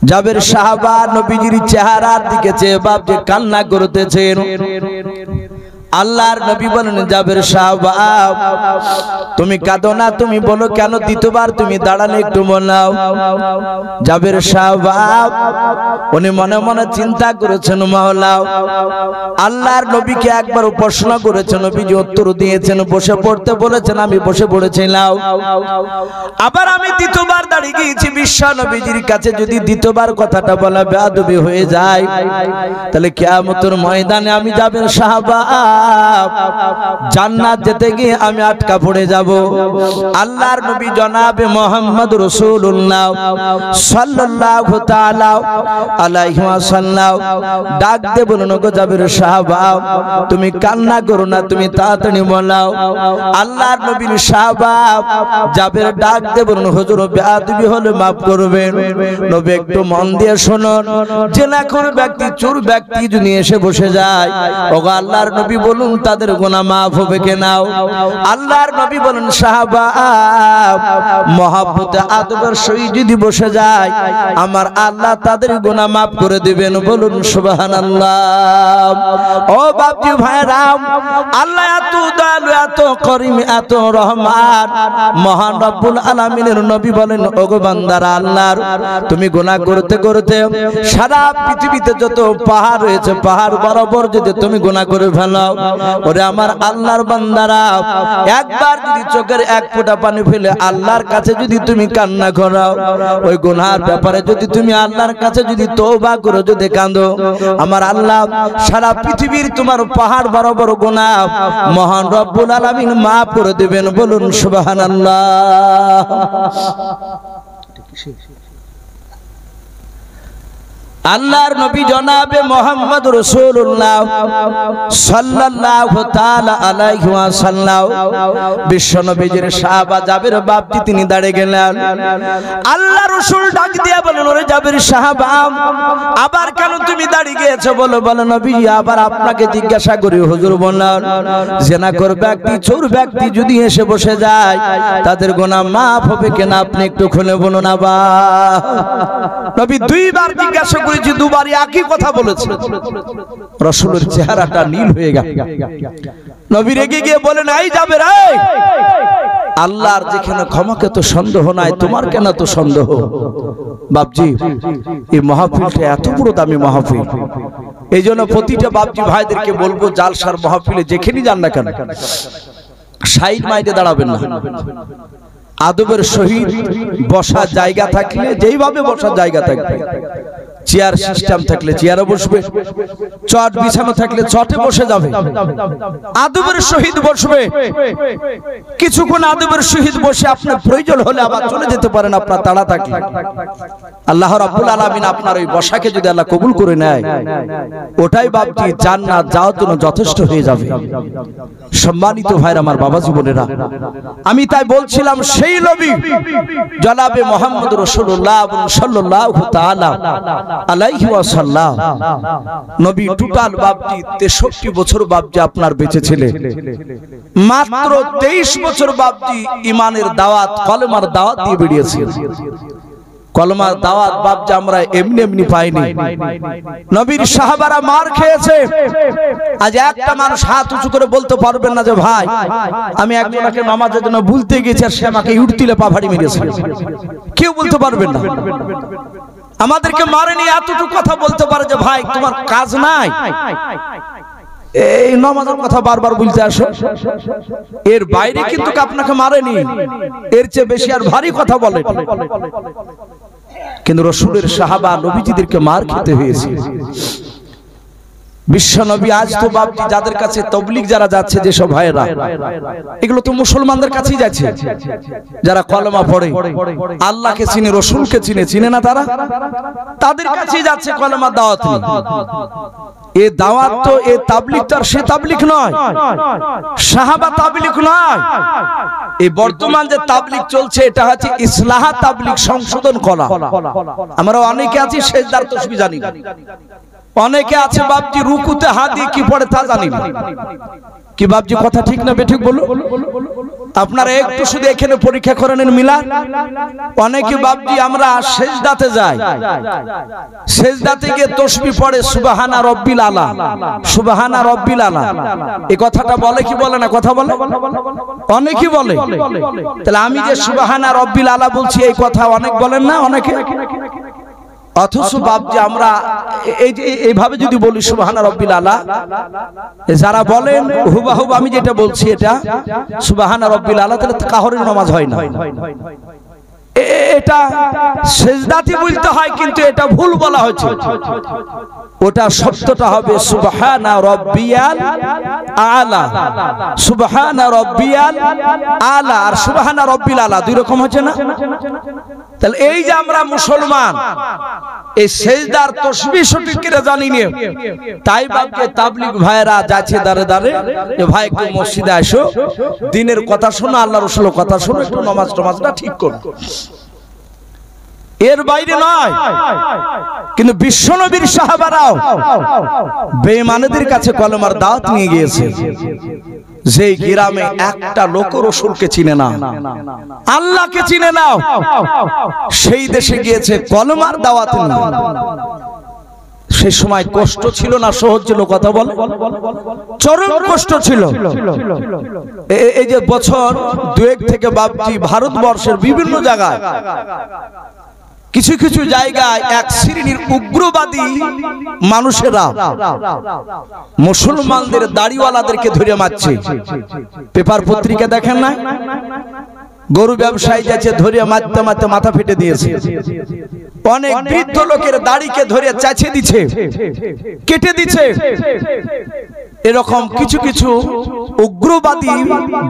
জাবের সাহাবা নবীজির চেহারার দিকে চেয়ে বাপ যে কান্না করতেছেন। আল্লাহর নবী বলেন, জাবের সাহাবা তুমি কাঁদো না, তুমি বলো কেন, দ্বিতীয়বার তুমি দাঁড়ালে একটু বলাও। জাবের সাহাবা উনি মনে মনে চিন্তা করেছেন, মাওলা আল্লাহর নবীকে একবার প্রশ্ন করেছেন, নবীজি উত্তর দিয়েছেন, বসে পড়তে বলেছেন, আমি বসে পড়েছিলাম। আবার আমি দ্বিতীয়বার দাঁড়িয়ে গিয়েছি বিশ্ব নবীজির কাছে, যদি দ্বিতীয়বার কথাটা বলা বেয়াদবি হয়ে যায় তাহলে কিয়ামতের ময়দানে আমি জাবের সাহাবা জান্নাত যেতে গিয়ে আমি আটকা পড়ে যাব। আল্লাহর নবী জনাবে মুহাম্মদ রাসূলুল্লাহ সাল্লাল্লাহু তাআলা আলাইহি ওয়াসাল্লাম ডাক দিয়ে বলুন, গো জাবের সাহাবা তুমি কান্না করো না, তুমি তাড়াতাড়ি বলাও। আল্লাহর নবীর সাহাবা জাবের ডাক দিয়ে বলুন, হুজুর বেয়াদবি হলে maaf করবেন। নবী একটু মন দিয়ে শুনুন, জেনাখোর ব্যক্তি চোর ব্যক্তি যদি এসে বসে যায়, ওগো আল্লাহর নবী বলুন তাদের গুনাহ maaf হবে কিনা? আল্লাহর নবী বলেন, সাহাবা মহব্বতে আদবের সহিত যদি বসে যায় আমার আল্লাহ তাদের গুনাহ maaf করে দিবেন। বলুন সুবহানাল্লাহ। ও বাপজি ভাইরা, আল্লাহ এত দয়ালু, এত করিম, এত রহমান, মহান রব্বুল আলামিনের নবী বলেন, ওগো বান্দারা আল্লাহর তুমি গুনাহ করতে করতে সারা পৃথিবীতে যত পাহাড় রয়েছে পাহাড় বরাবর যদি তুমি গুনাহ করে ফেলো, ওরে আমার আল্লাহর বান্দারা একবার যদি চোখের এক ফোঁটা পানি ফেলে আল্লাহর কাছে যদি তুমি কান্না করো, ওই গুনার ব্যাপারে যদি তুমি আল্লাহর কাছে যদি তওবা করো, যদি কাঁদো, আমার আল্লাহ সারা পৃথিবীর তোমার পাহাড় বরাবর গুনাহ মহান রব্বুল আলামিন maaf করে দিবেন। বলুন সুবহানাল্লাহ। আল্লাহর নবী জনাবে মুহাম্মদ রাসূলুল্লাহ সাল্লাল্লাহু তাআলা আলাইহি ওয়াসাল্লাম বিশ্ব নবীজির সাহাবা জাবের বাপজি তিনি দাঁড়িয়ে গেলেন। আল্লাহ রাসূল ডাক দিয়ে বলেন, ওরে জাবের সাহাবা আবার কেন তুমি দাঁড়িয়ে গিয়েছো? বলো নবী আবার আপনাকে জিজ্ঞাসা করি, হুজুর বললেন জিনাখোর ব্যক্তি চোর ব্যক্তি যদি এসে বসে যায় তাদের গুনাহ maaf হবে কিনা? আপনি একটু খুলে বলুন। আবার নবী দুইবার জিজ্ঞাসা করেছি, দুবারই একই কথা বলেছে। রাসূলের চেহারাটা নীল হয়ে গেল। নবী রেগে গিয়ে বলেন, এই যাবে রে, আল্লাহর যেখানে ক্ষমাকে তো সন্দেহ নাই, তোমার কেন তো সন্দেহ? বাপজি এই মাহফিলটা এত বড় দামি মাহফিল, এই জন্য প্রতিটা বাপজি ভাইদেরকে বলবো, জালসার মাহফিলে যেখানেই যান না কেন সাইড মাইটে দাঁড়াবেন না। আদবের সহিত বসার জায়গা থাকলে যেইভাবে বসার জায়গা থাকবে, চেয়ার সিস্টেম থাকলে চেয়ারে বসবে, চট বিছানো থাকলে চটে বসে যাবে, আদবের সহিত বসবে। কিছুক্ষণ আদবের সহিত বসে আপনার প্রয়োজন হলে আবার চলে যেতে পারেন আপনার তাড়া থাকলে। আল্লাহ রাব্বুল আলামিন আপনার ওই বসাকে যদি আল্লাহ কবুল করে নেয়, ওটাই বাপজি জান্নাত যাওয়ার জন্য যথেষ্ট হয়ে যাবে। সম্মানিত ভাইরা আমার, বাবা জীবনেরা, আমি তাই বলছিলাম সেই নবী জনাবে মুহাম্মদ রাসূলুল্লাহ সাল্লাল্লাহু তাআলা আলাইহি ওয়াসাল্লাম নবী টোটাল বাপজি 63 বছর বাপজি আপনার বেঁচে ছিলেন। মাত্র 23 বছর বাপজি ঈমানের দাওয়াত, কলেমার দাওয়াত দিয়ে বেরিয়েছেন। কলমার দাওয়াত বাপজি আমরা এমনি এমনি পাইনি। নবীর সাহাবারা মার খেয়েছে। আজ একটা মানুষ হাত উঁচু করে বলতে পারবেন না যে ভাই আমি একজনকে নামাজের জন্য ভুলতে গেছি আর সে আমাকে ইট তুলে পা ভাড়ি মেরেছে, কেউ বলতে পারবেন না। আমাদেরকে মারেনি এতটুকু কথা বলতে পারে যে ভাই তোমার কাজ নাই, এই নামাজের কথা বারবার বলতে আসো, এর বাইরে কিন্তু আপনাকে মারেনি, এর চেয়ে বেশি আর ভারী কথা বলে। কিন্তু রাসূলের সাহাবা নবীজিদেরকে মার খেতে হয়েছে। বিশ্ব নবী আজ তো বাপজি যাদের কাছে তাবলীগ যারা যাচ্ছে, যেসব ভাইরা, এগুলো তো মুসলমানদের কাছেই যাচ্ছে, যারা কলমা পড়ে, আল্লাহকে চিনে, রাসূলকে চিনে, চিনে না তারা, তাদের কাছেই যাচ্ছে কলমার দাওয়াত নিয়ে। এই দাওয়াত তো এই তাবলীগটার সে তাবলীগ নয়, সাহাবা তাবলীগ নয়। এই বর্তমান যে তাবলীগ চলছে এটা হচ্ছে ইসলাহ তাবলীগ, সংশোধন করা। আমরা অনেকে আছি সেজদার তাসবিহ জানি না, অনেকে আছে বাপজি রুকুতে হাত দিয়ে কি পড়ে তা জানি না। কি বাপজি কথা ঠিক না বেঠিক বলো? আপনারা একটু শুধু এখানে পরীক্ষা করে নেন মিলাদ। অনেকে ভাবছি আমরা সেজদাতে যাই, সেজদাতে গিয়ে তাসবিহ পড়ে সুবহানা রাব্বিল আলা, সুবহানা রাব্বিল আলা। এই কথাটা বলে কি বলে না? কথা বলে, অনেকেই বলে। তাহলে আমি যে সুবহানা রাব্বিল আলা বলছি এই কথা অনেক বলেন না অনেকে? অথচ ভাবছি আমরা এইভাবে যদি বলি সুবহানা রাব্বিল আলা, যারা বলেন হুবাহুব আমি যেটা বলছি এটা সুবহানা রাব্বিল আলা, তাহলে কাহরের নামাজ হয় না। এটা সেজদাতে বলতে হয়, কিন্তু এটা ভুল বলা হয়েছে। ওটা সত্যটা হবে সুবহানা রাব্বিয়াল আলা, সুবহানা রাব্বিয়াল আলা আর সুবহানা রাব্বিল আলা দুই রকম হচ্ছে না? তাহলে এই যে আমরা মুসলমান এই সেজদার তাসবিহ সঠিক করে জানি না, তাই বাপকে তাবলীগ ভাইরা যাচ্ছে দাঁড়ে দাঁড়ে যে ভাই একটু মসজিদে আসো, দিনের কথা শোনো, আল্লাহ রাসূলের কথা শোনো, একটু নামাজটা ঠিক করো। এর বাইরে নয়। কিন্তু বিশ্বনবীর সাহাবারাও বেঈমানদের কাছে কলেমার দাওয়াত নিয়ে গিয়েছে। যে গ্রামে একটা লোক রাসূলকে চিনে না, আল্লাহকে চিনে না, সেই দেশে গিয়েছে কলেমার দাওয়াত নিয়ে। সেই সময় কষ্ট ছিল না সহজ ছিল? কথা বল, চরম কষ্ট ছিল। এই যে বছর দুয়েক থেকে ভাবছি ভারতবর্ষের বিভিন্ন জায়গায় কিছু কিছু জায়গায় এক শ্রেণীর উগ্রবাদী মানুষেরা মুসলমানদের দাড়িওয়ালাদেরকে ধরে মারছে। পেপার পত্রিকা দেখেন না? গরু ব্যবসায়ী যাচ্ছে ধরে মারতে মারতে মাথা ফেটে দিয়েছে। অনেক বৃদ্ধ লোকের দাড়িকে ধরে চাচিয়ে দিচ্ছে, কেটে দিচ্ছে। এরকম কিছু কিছু উগ্রবাদী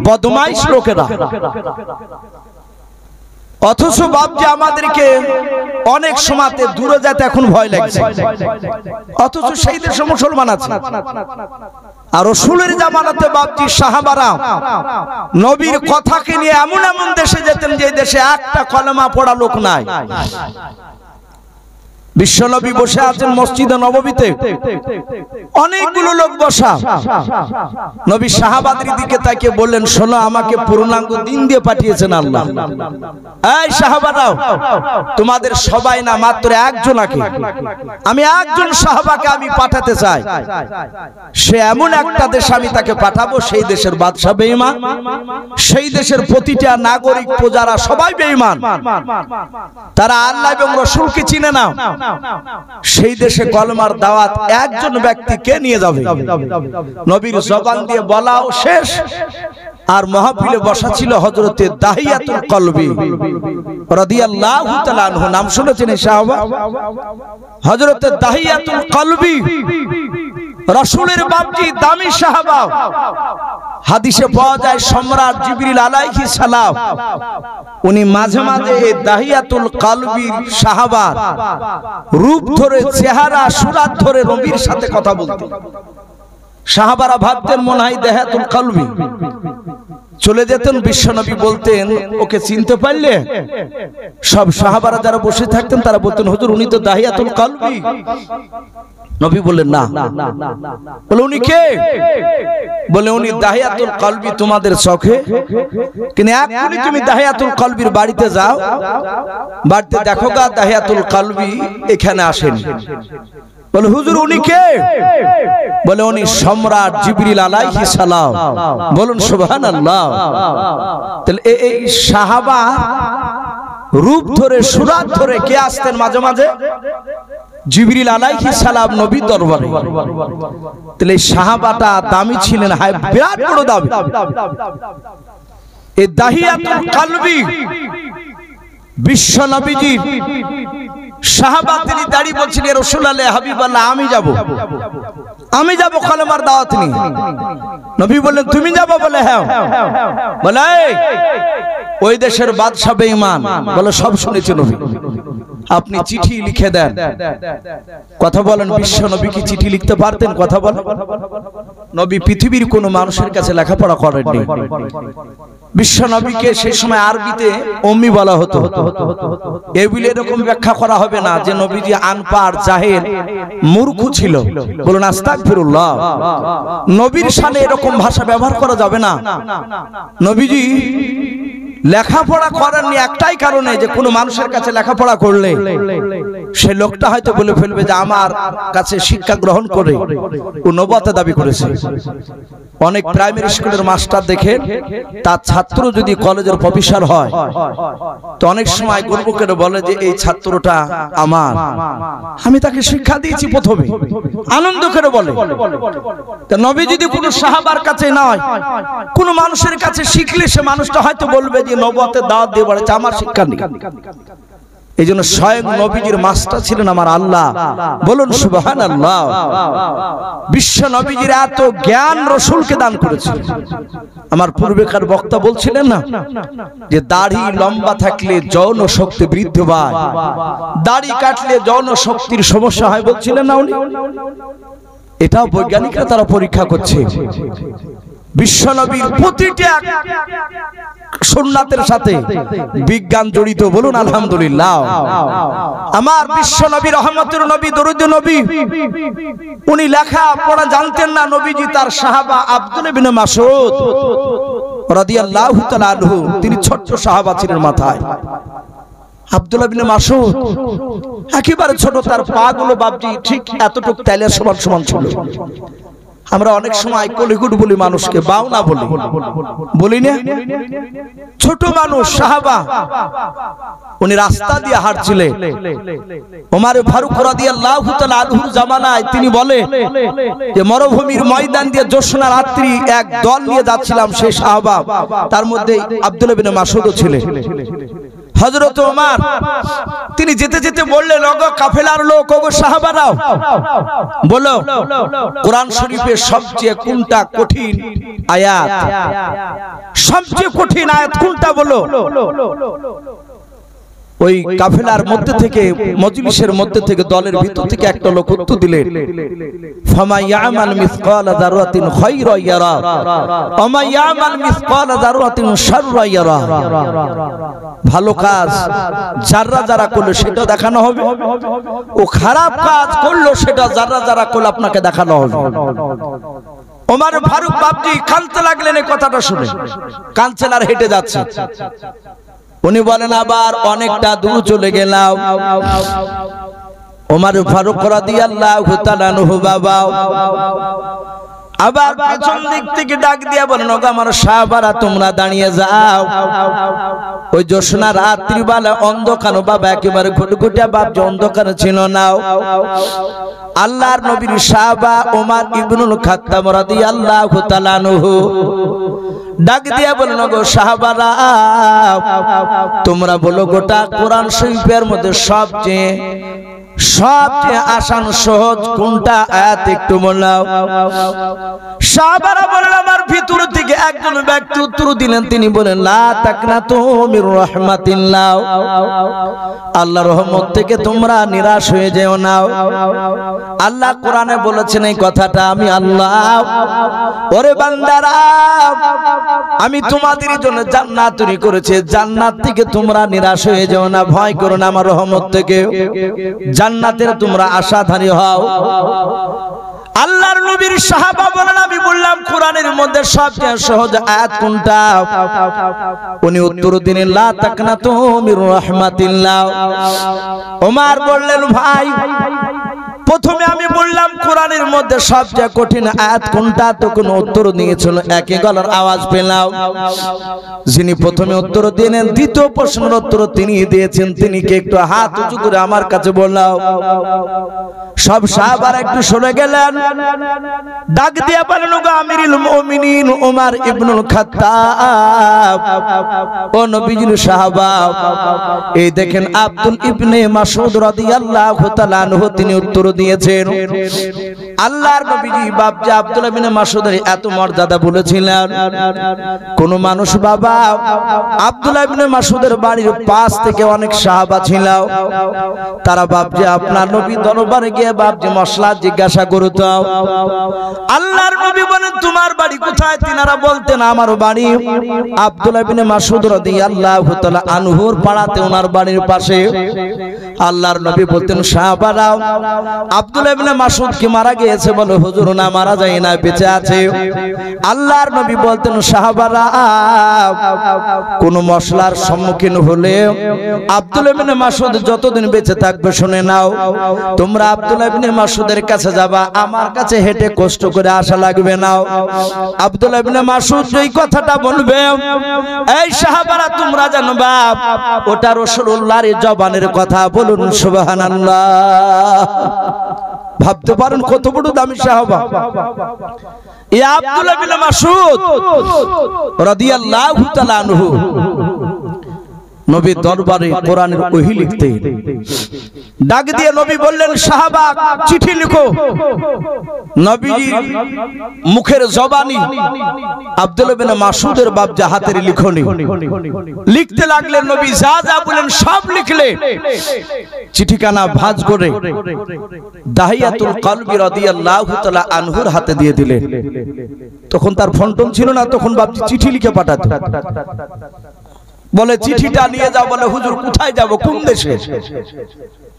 বদমাইশ লোকেরা। অথচ ভাবছে আমাদেরকে অনেক সময়তে দূরে যেতে এখন ভয় লাগছে, অথচ সেই দেশে মুসলমান আছে। আর রাসূলের জামানাতে ভাবছি সাহাবারা নবীর কথাকে নিয়ে এমন এমন দেশে যেতেন যে দেশে একটা কলেমা পড়া লোক নাই। বিশ্বনবী বসে আছেন মসজিদে নববীতে, অনেকগুলো লোক বসা। নবী সাহাবাদের দিকে তাকিয়ে বললেন, শোনো, আমাকে পূর্ণাঙ্গ দিন দিয়ে পাঠিয়েছেন আল্লাহ। এই সাহাবারাও, তোমাদের সবাই না, মাত্র একজনকে আমি, একজন সাহাবাকে আমি পাঠাতে চাই। সে এমন একটা দেশ আমি তাকে পাঠাবো, সেই দেশের বাদশা বেঈমান, সেই দেশের প্রতিটা নাগরিক প্রজারা সবাই বেঈমান, তারা আল্লাহ এবং রাসূলকে চিনে না। সেই দেশে কলেমার দাওয়াত একজন ব্যক্তিকে নিয়ে যাবে। নবীর জবান দিয়ে বলাও শেষ। আর মাহফিলে বসা ছিল হযরতে দাহিয়াতুল কলবি রাদিয়াল্লাহু তাআলা আনহু। নাম শুনেছেন এই সাহাবা? হযরতে দাহিয়াতুল কলবি রাসূলের বাপজি, দামি সাহাবা। হাদিসে পাওয়া যায় সম্রাট জিবরিল আলাইহিস সালাম উনি মাঝে মাঝে এই দাহিয়াতুল কলবির সাহাবার রূপ ধরে, চেহারা সুরাত ধরে নবীর সাথে কথা বলতেন। সাহাবারা ভাবতেন মনে হয় দাহিয়াতুল কলবি। চলে যেতেন, বিশ্বনবী বলতেন, ওকে চিনতে পারলে? সব সাহাবারা যারা বসে থাকতেন তারা বলতেন, হুজুর উনি তো দাহিয়াতুল কলবি। নবী বললেন না। বলে উনি কে? বলে উনি দাহিয়াতুল কলবি তোমাদের চোখে, কিন্তু এখনই তুমি দাহিয়াতুল কলবির বাড়িতে যাও, বাড়িতে দেখো গা দাহিয়াতুল কলবি এখানে আসেন। বলে হুজুর উনি কে? বলে উনি সম্রাট জিবরিল আলাইহিস সালাম। বলুন সুবহানাল্লাহ। তাহলে এই সাহাবা রূপ ধরে, সুরাত ধরে কে আসতেন মাঝে মাঝে? জিবরিল আলাইহিস সালাম নবীর দরবারে। তাহলে এই সাহাবাটা দামি ছিলেন, হায় বিরাট বড় দামি। এই দাহিয়াতুল কলবি বিশ্ব নবীজি সাহাবা তিনি দাঁড়িয়ে বলছেন, ইয়া রাসূলুল্লাহ, হাবিবাল্লাহ, আমি যাব কলেমার দাওয়াত নিয়ে। নবী বললেন, তুমি যাবো? বলে হ্যাঁ। বলে ওই দেশের বাদশা বেঈমান। বলে সব শুনেছি নবী, আপনি চিঠি লিখে দেন। কথা বলেন, বিশ্ব নবী কি চিঠি লিখতে পারতেন? কথা বলেন। নবী পৃথিবীর কোন মানুষের কাছে লেখাপড়া করেননি, বিশ্ব নবীকে সেই সময় আরবিতে উম্মি বলা হতো। এগুলো এরকম ব্যাখ্যা করা হবে না যে নবীজি আনপাড়, জাহেল, মূর্খ ছিল। বলুন আস্তাগফিরুল্লাহ। নবীর শানে এরকম ভাষা ব্যবহার করা যাবে না। নবীজি লেখাপড়া করেননি একটাই কারণে, যে কোনো মানুষের কাছে লেখাপড়া করলে সে লোকটা হয়তো বলে ফেলবে যে আমার কাছে শিক্ষা গ্রহণ করে ও নবুয়ত দাবি করেছে। অনেক প্রাইমারি স্কুলের মাস্টার দেখেন, তার ছাত্র যদি কলেজের প্রফেসর হয় তো অনেক সময় গর্ব করে বলে যে এই ছাত্রটা আমার, আমি তাকে শিক্ষা দিয়েছি প্রথমে, আনন্দ করে বলে। নবী যদি কোনো সাহাবার কাছে নয়, কোনো মানুষের কাছে শিখলে সে মানুষটা হয়তো বলবে যে নবুয়তের দাওয়াত দিয়ে বলেছে, আমার শিক্ষা নেই। এই জন্য স্বয়ং নবীজির মাস্টার ছিলেন আমার আল্লাহ। বলুন সুবহানাল্লাহ। বিশ্ব নবীজির এত জ্ঞান রাসূলকে দান করেছিল। আমার পূর্বেকার বক্তা বলছিলেন না যে দাড়ি লম্বা থাকলে যৌন শক্তি বৃদ্ধি পায়, দাড়ি কাটলে যৌন শক্তির সমস্যা হয় বলছিলেন না উনি? এটাও বৈজ্ঞানিকরা তারা পরীক্ষা করছে। বিশ্ব নবীর প্রতিটা সুন্নাতের সাথে বিজ্ঞান জড়িত। বলুন আলহামদুলিল্লাহ। আমার বিশ্ব নবী, রহমতের নবী, দরুদের নবী, উনি লেখা পড়া জানতেন না। নবীজি তার সাহাবা আব্দুল্লাহ ইবনে মাসউদ রাদিয়াল্লাহু তাআলা আনহু, তিনি ছোট্ট সাহাবা ছিলেন মাথায়। আব্দুল্লাহ ইবনে মাসউদ একেবারে ছোট, তার পা গুলো বাপজি ঠিক এতটুকু তেলের সমান সমান ছিল। আমরা অনেক সময় কলিগুড বলি মানুষকে, বাউনা বলি, বলি না? ছোট মানুষ সাহাবা, উনি রাস্তা দিয়ে হাঁটছিলেন। ওমর ফারুক রাদিয়াল্লাহু তাআলা আনহুর জামানায় তিনি বলে যে মরুভূমির ময়দান দিয়ে জ্যোৎস্না রাত্রি এক দল নিয়ে যাচ্ছিলাম, সেই সাহাবা, তার মধ্যে আব্দুল্লাহ ইবনে মাসউদও ছিলেন। হযরত ওমর তিনি যেতে যেতে বললেন, ওগো কাফেলার লোক, ওগো সাহাবারাও, বলো কোরআন শরীফের সবচেয়ে কোনটা কঠিন আয়াত, সবচেয়ে কঠিন আয়াত কোনটা বলো। ওই কাফেলার মধ্যে থেকে, মজলিসের মধ্যে থেকে, দলের ভিতর থেকে একটা লোক উত্তর দিলেন, ফামা ইয়ামাল মিসকালা যারাতিন খায়রা ইয়ারা ওয়া মা ইয়ামাল মিসকালা যারাতিন শাররা ইয়ারা। ভালো কাজ যারা যারা করলো সেটা দেখানো হবে, ও খারাপ কাজ করলো সেটা যারা যারা করলো আপনাকে দেখানো হবে। ওমর ফারুক বাপজি কাঁদতে লাগলেন এই কথাটা শুনে। কাঁদছেন আর হেঁটে যাচ্ছে। উনি বলেন, আবার অনেকটা দূর চলে গেলাম। ওমর ফারুক রাদিয়াল্লাহু তাআলা আনহু বাবা আবার পেছন দিক থেকে ডাক দিয়া বলেন, ওগো আমার সাহাবারা, তোমরা দাঁড়িয়ে যাও। ওই জ্যোৎস্না রাত্রি বেলা অন্ধকার বাবা, একেবারে ঘুটঘুটিয়া বাপ, যে অন্ধকার ছিল না। আল্লাহর নবীর সাহাবা ওমর ইবনুল খাত্তাব রাদিয়াল্লাহু তাআলা আনহু ডাক দিয়া বলেন, ওগো সাহাবারা, তোমরা বলো গোটা কোরআন শরীফের মধ্যে সবচেয়ে আসান সহজ কোনটা আয়াত একটু বলাও। সাহাবারা বলেন, আমার ভিতর থেকে একজন ব্যক্তি উত্তর দিলেন, তিনি বলেন, লা তাকনাতু মির রাহমাতিল্লাহ, আল্লাহর রহমত থেকে তোমরা নিরাশ হয়ে যেও না। আল্লাহ কোরআনে বলেছেন এই কথাটা, আমি আল্লাহ, ওরে বান্দারা, আমি তোমাদের জন্য জান্নাত তৈরি করেছি, জান্নাত থেকে তোমরা নিরাশ হয়ে যেও না, ভয় করো না, আমার রহমত থেকে জান্নাতের তোমরা আশাধারী হও। আল্লাহর নবীর সাহাবা বলেন, আমি বললাম কোরআনের মধ্যে সবচেয়ে সহজ আয়াত কোনটা? উনি উত্তর দিলেন, লা তাকনাতু মির রাহমাতিল্লাহ। ওমর বললেন, ভাই, প্রথমে আমি বললাম কোরআনের মধ্যে সবচেয়ে কঠিন আয়াত কোনটা, তো কোন উত্তর দিয়েছিল, একই গলার আওয়াজ পেলাম। যিনি প্রথমে উত্তর দিলেন, দ্বিতীয় প্রশ্নের উত্তর তিনি দিয়েছেন, তিনি কে একটু হাত উঁচু করে আমার কাছে বললাম। সব সাহাবারা একটু সরে গেলেন, ডাক দিয়া বলেন, ওগো আমিরুল মুমিনিন ওমর ইবনুল খাত্তাব, ও নবীজির সাহাবা, এই দেখেন আব্দুল ইবনে মাসউদ রাদিয়াল্লাহু তাআলা আনহু, তিনি উত্তর দিয়েছেন। আল্লাহর নবীজি বাপজি আব্দুল্লাহ বিন মাসউদের এত মর্যাদা বলেছিলেন, কোন মানুষ বাবা আব্দুল্লাহ বিন মাসউদের বাড়ির পাশ থেকে অনেক সাহাবা ছিল, তারা বাপজি আপনার নবী দরবারে গিয়ে বাপজি মশলা জিজ্ঞাসা করত। আল্লাহর নবী বলেন তোমার বাড়ি কোথায়? তিনারা বলতেন আমার বাড়ি আব্দুল্লাহ বিন মাসউদ রাদিয়াল্লাহু তাআলা আনহুর পাড়াতে, ওনার বাড়ির পাশে। আল্লাহর নবী বলতেন সাহাবারা আব্দুল্লাহ ইবনে মাসউদ কি মারা গিয়েছে? বলে হুজুর না, মারা যায় না, বেঁচে আছে। আল্লাহর নবী বলতেন সাহাবারা কোন মশলার সম্মুখীন হলে আব্দুল্লাহ ইবনে মাসউদ যতদিন বেঁচে থাকবে শুনে নাও, তোমরা আব্দুল্লাহ ইবনে মাসউদের কাছে যাবা, আমার কাছে হেঁটে কষ্ট করে আসা লাগবে না। আব্দুল্লাহ ইবনে মাসউদ যেই কথাটা বলবে এই সাহাবারা তোমরা জানবা ওটা রাসূলুল্লাহর জবানের কথা। বলুন সুবহানাল্লাহ। ভাবতে পারেন কত বড় দামি সাহাবা এই আব্দুল্লাহ বিন মাসউদ রাদিয়াল্লাহু তাআলা আনহু। নবীর দরবারে কোরআনের ওহী লিখতে ডাক দিয়ে নবী বললেন সাহাবা চিঠি লিখো। নবীজির মুখের জবানি আব্দুল্লাহ বিন মাসউদের বাপ হাতের লিখনি লিখতে লাগলেন। নবী যা যা বলেন সব লিখলে, চিঠিখানা ভাঁজ করে দাহিয়াতুল কলবি রাদিয়াল্লাহু তাআলা আনহুর হাতে দিয়ে দিলেন। তখন তার ফোন টোন ছিল না, তখন বাপজি চিঠি লিখে পাঠাতো। বলে চিঠিটা নিয়ে যাও। বলে হুজুর কোথায় যাব, কোন দেশে?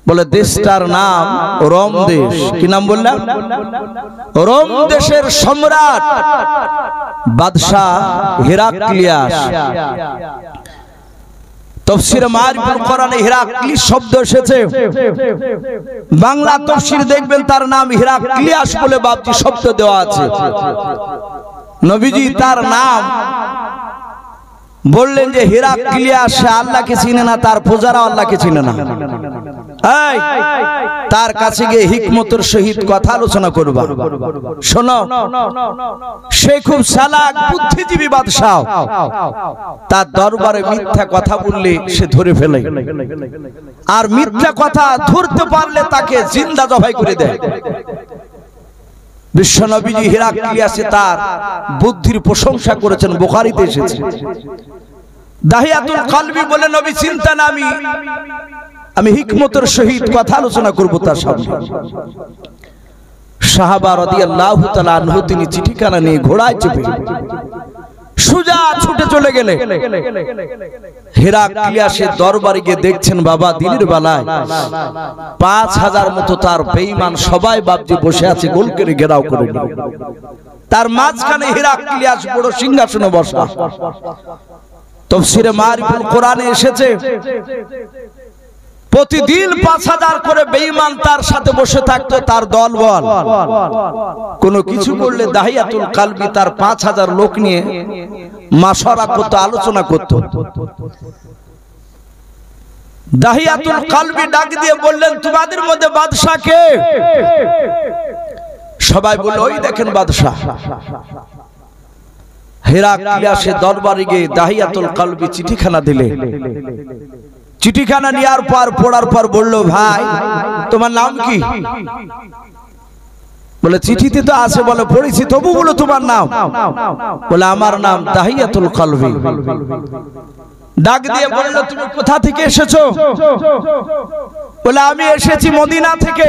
বলে দেশটার নাম রোম দেশ। কি নাম বললাম? রোম দেশের সম্রাট বাদশাহ হেরাক্লিয়াস। তাফসীরে মারিফুল কোরআনে হেরাক্লিস শব্দ এসেছে, বাংলা তাফসীর দেখবেন তার নাম হেরাক্লিয়াস বলে বাপজি শব্দ দেওয়া আছে। নবীজি তার নাম বললেন যে হেরাক্লিয়াস আল্লাহকে চিনে না, তার পূজারা আল্লাহকে চিনে না। তার কাছে গিয়ে হিকমতের সহিত কথা আলোচনা করবা। শোনো, সে খুব চালাক বুদ্ধিজীবী বাদশাহ। তার দরবারে মিথ্যা কথা বললে সে ধরে ফেলে, আর মিথ্যা কথা ধরতে পারলে তাকে জিন্দা জবাই করে দেয়। বিশ্বনবীজি হেরাক্লিয়াসে তার বুদ্ধির প্রশংসা করেছেন, বুখারীতে এসেছে। দাহিয়াতুল কলবি বলে নবী চিন্তা না, আমি হিকমতের সহিত কথা আলোচনা করব তার সামনে। সাহাবা রাদিয়াল্লাহু তাআলা আনহু তিনি চিঠিখানা নিয়ে ঘোড়ায় চেপে সোজা ছুটে চলে গেলে হেরাক্লিয়াসের দরবারে গিয়ে দেখছেন বাবা দিনের বেলায় 5000 মতো তার বেঈমান সবাই বাপজি বসে আছে, গোল করে ঘেরাও করে। তার মাঝখানে হেরাক্লিয়াস বড় সিংহাসনে বসা। তাফসীরে মারিফুল কোরআনে এসেছে প্রতিদিন 5000 করে বেঈমান তার সাথে বসে থাকতো, তার দলবল। কোনো কিছু করলে দাহিয়াতুল কলবি তার 5000 লোক নিয়ে মাশওয়ারা করত, আলোচনা করত। দাহিয়াতুল কলবি ডাক দিয়ে বললেন তোমাদের মধ্যে বাদশা কে? সবাই বলল ওই দেখেন বাদশা। হেরাক্লিয়াসের দরবারে গিয়ে দাহিয়াতুল কলবি চিঠিখানা দিলে। চিঠিখানা নেওয়ার পর পড়ার পর বলল ভাই তোমার নাম কি? বলে চিঠিতে তো আছে। বলে পড়েছি, তবু বলো তোমার নাম? বলে আমার নাম দাহিয়াতুল কলবি। ডাক দিয়ে বলল তুমি কোথা থেকে এসেছো? বলে আমি এসেছি মদিনা থেকে।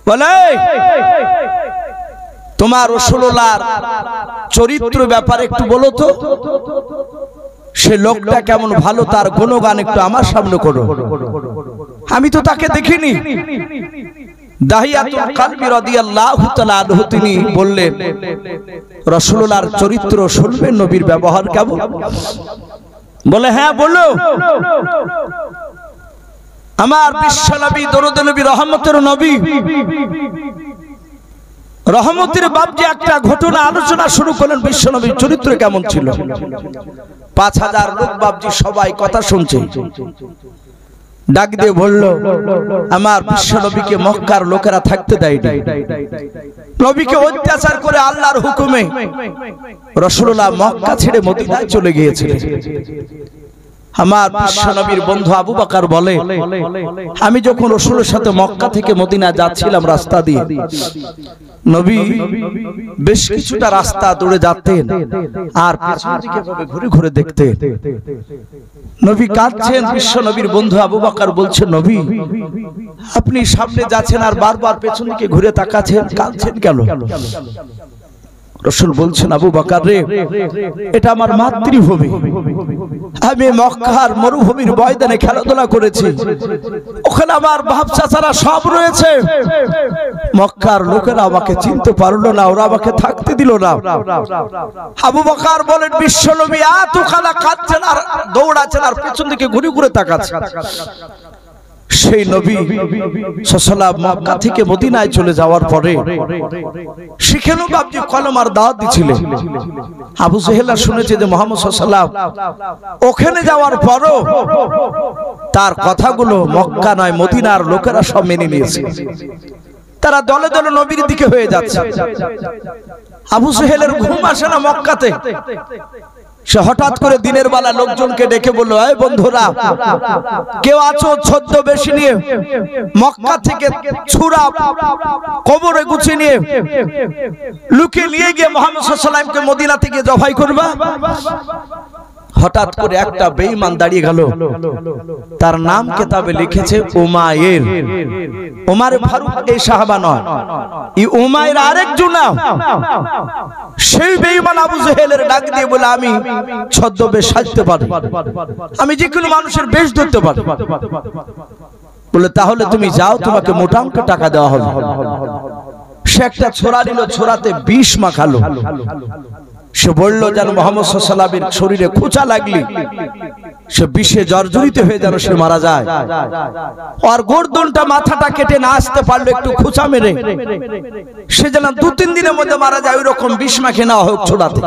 বলে তোমার রাসূলুল্লাহর চরিত্র ব্যাপারে একটু বলো তো, সে লোকটা কেমন ভালো, তার গুণগান একটু আমার সামনে করো, আমি তো তাকে দেখিনি। দাহিয়াতুল কলবি রাদিয়াল্লাহু তাআলা আনহু তিনি বললেন রাসূলুল্লাহর চরিত্র শুনবেন, নবীর ব্যবহার কেমন? বলে হ্যাঁ বলো। আমার বিশ্ব নবী দরুদ নবী রহমতের নবী রহমতের বাপজি একটা ঘটনা আলোচনা শুরু করলেন। বিশ্ব নবীর চরিত্র কেমন ছিল? 5000 লোক বাপজি সবাই কথা শুনছে। ডাক দিয়ে বলল আমার বিশ্ব নবীকে মক্কার লোকেরা থাকতে দেয়নি। নবীকে অত্যাচার করে আল্লাহর হুকুমে রাসূলুল্লাহ মক্কা ছেড়ে মদিনায় চলে গিয়েছিলেন। আমার বিশ্বনবীর বন্ধু আবু বকর বলে, আমি যখন রাসূলের সাথে মক্কা থেকে মদিনা যাচ্ছিলাম রাস্তা দিয়ে, নবী বেশ কিছুটা রাস্তা দৌড়ে যাচ্তেন আর পেছন দিকে ভাবে ঘুরে ঘুরে দেখতেন। নবী কাঁদছেন। বিশ্বনবীর বন্ধু আবু বকর বলছে, নবী আপনি সামনে যাচ্ছেন আর বারবার পেছন দিকে ঘুরে তাকাচ্ছেন, কাঁদছেন কেন? রাসূল বলছেন, আবু বকর রে, এটা আমার মাতৃভূমি। আমি মক্কার মরুভূমির ময়দানে খেলাধুলা করেছি, ওখানে আমার বাপ চাচারা সব রয়েছে। মক্কার লোকেরা আমাকে চিনতে পারলো না, ওরা আমাকে থাকতে দিল না। আবু বকর বলেন, বিশ্বনবী এত কাঁদছেন আর দৌড়াচ্ছেন আর পেছন দিকে ঘুরে ঘুরে তাকাচ্ছেন। সেই নবী সাল্লাল্লাহু মক্কা থেকে মদিনায় চলে যাওয়ার পরে সেখানেও বাপজি কলমার দাওয়াত দিছিলেন। আবু জেহেল শুনেছে যে মুহাম্মদ সাল্লাল্লাহু ওখানে যাওয়ার পরও তার কথাগুলো মক্কা নয় মদিনার লোকেরা সব মেনে নিয়েছে। তারা দলে দলে নবীর দিকে হয়ে যাচ্ছে। আবু জেহেলের ঘুম আসে না মক্কাতে। সে হঠাৎ করে দিনের বেলা লোকজনকে ডেকে বলল, এই বন্ধুরা, কেউ আছো ছদ্মবেশ নিয়ে মক্কা থেকে ছুরা কবরে গুছিয়ে নিয়ে লুকিয়ে নিয়ে গিয়ে মুহাম্মদ সাল্লাল্লাহু আলাইহি ওয়াসাল্লামকে মদিনা থেকে জবাই করবা? হঠাৎ করে একটা বেঈমান দাঁড়িয়ে গেল, তার নাম কিতাবে লিখেছে উমাইর। ওমর ফারুক এই সাহাবা নয়, এই উমাইর আরেকজন নাম। সেই বেঈমান আবু জেহেলের ডাক দিয়ে বলে, আমি ছদ্মবেশ সাজতে পারি, আমি যে কোনো মানুষের বেশ ধরতে পারি। বলে, তাহলে তুমি যাও, তোমাকে মোটা অঙ্কের টাকা দেওয়া হবে। সে একটা ছোরা নিল, ছোরাতে বিষ মাখালো। সে বলল, যেন মুহাম্মদ সাল্লাল্লাহু আলাইহি ওয়াসাল্লামের শরীরে খোঁচা লাগলি সে বিষে জর্জরিত হয়ে যেন সে মারা যায়। আর গর্দনটা মাথাটা কেটে না আসতে পারলো, একটু খোঁচা মেরে সে যেন 2-3 দিনের মধ্যে মারা যায়, ওই রকম বিষ মাখিয়ে নেওয়া হোক ছোড়াতে।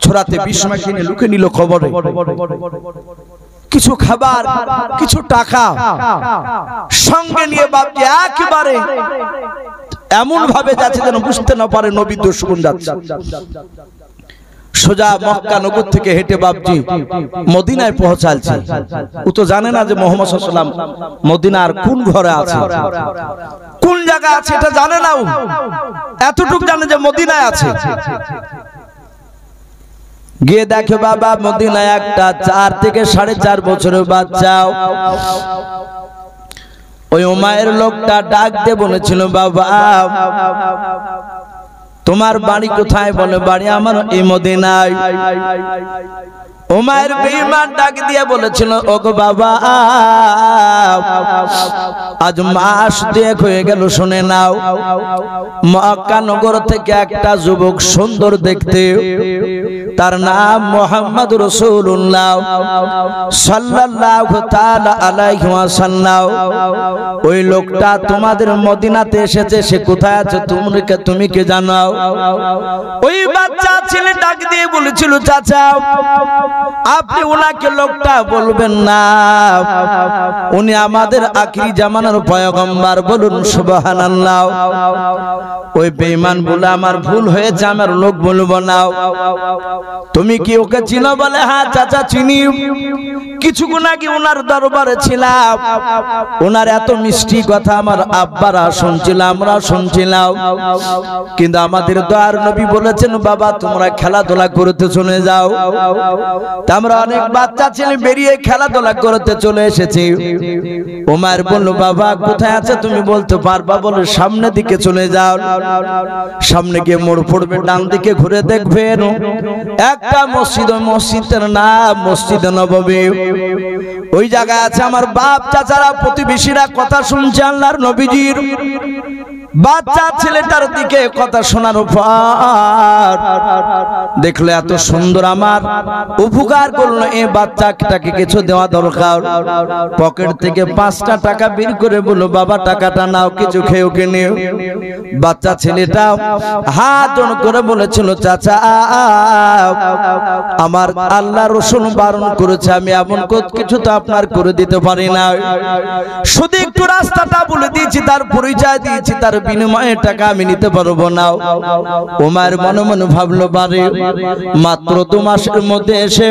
ছোড়াতে বিষ মাখিয়ে নিয়ে লুকে নিল কবরে। কিছু খাবার, কিছু টাকা সঙ্গে নিয়ে বাপজি একেবারে এমন ভাবে যাচ্ছে যেন বুঝতে না পারে নবী দুশমন যাচ্ছে। সোজা মক্কা নগর থেকে হেঁটে বাপজি মদিনায় পৌঁছালছে। ও তো জানে না যে মুহাম্মদ সাল্লাল্লাহু আলাইহি ওয়াসাল্লাম মদিনার কোন ঘরে আছে, কোন জায়গা আছে, এটা জানে না। ও এতটুকু জানে যে মদিনায় আছে। গিয়ে দেখে বাবা মদিনায় একটা 4 থেকে 4.5 বছরের বাচ্চা। ওই উমাইর লোকটা ডাক দিয়ে বলেছিল, বাবা তোমার বাড়ি কোথায়? বলে, বাড়ি আমার এই মদিনায়। উমাইর বেঈমান ডাক দিয়ে বলেছিল, ওগো বাবা, আজ মাস 2 হয়ে গেল, শুনে নাও, মক্কা নগর থেকে একটা যুবক সুন্দর দেখতে, তার নাম মুহাম্মদ রাসূলুল্লাহ সাল্লাল্লাহু তাআলা আলাইহি ওয়াসাল্লাম। ওই লোকটা তোমাদের মদিনাতে এসেছে, সে কোথায় আছে তুমি কি জানো? ওই বাচ্চা ছেলে ডাক দিয়ে বলেছিল, চাচা আপনি ওনাকে লোকটা বলবেন না, উনি আমাদের আখিরি জামানার পয়গম্বর, বলুন সুবহানাল্লাহ। ওই বেঈমান বলে, আমার ভুল হয়েছে, আমার লোক বলবো না। তুমি কি ওকে চিনো? বলে, হ্যাঁ চাচা চিনি, কিছুক্ষণ আগে ওনার দরবারে ছিলাম, ওনার এত মিষ্টি কথা আমার আব্বারা শুনছিল, আমরা শুনছিলাম, কিন্তু আমাদের দয়ার নবী বলেছেন, বাবা তোমরা খেলাধুলা করতে চলে যাও। আমরা অনেক বাচ্চা ছেলে বেরিয়ে খেলাধুলা করতে চলে এসেছি। ওমর বলল, বাবা কোথায় আছে তুমি বলতে পারবা? বলে, সামনের দিকে চলে যাও, সামনে গিয়ে মোড় পড়বে, ডান দিকে ঘুরে দেখবেন একটা মসজিদ, মসজিদের নাম মসজিদ নববী। ওই জায়গায় আছে আমার বাপ চাচারা, প্রতিবেশীরা কথা শুনছে আল্লাহর নবীজির। বাচ্চা ছেলেটার দিকে কথা শোনার পর দেখলে এত সুন্দর, আমার উপকার করলো, এই বাচ্চাটাকে কিছু দেওয়া দরকার। পকেট থেকে 5টা টাকা বের করে বলল, বাবা টাকাটা নাও, কিছু খেয়েও কিনে। বাচ্চা ছেলেটা হাত জোড় করে বলেছিল, চাচা আমার আল্লাহ রাসূল বারণ করেছে, আমি এমন কিছু তো আপনার করে দিতে পারি না, শুধু একটু রাস্তাটা বলে দিয়েছি, তার পরিচয় দিয়েছি, তার বিনিময়ে টাকা আমি নিতে পারবো না। ওমর মনে মনে ভাবলো, বারে মাত্র 2 মাসের মধ্যে এসে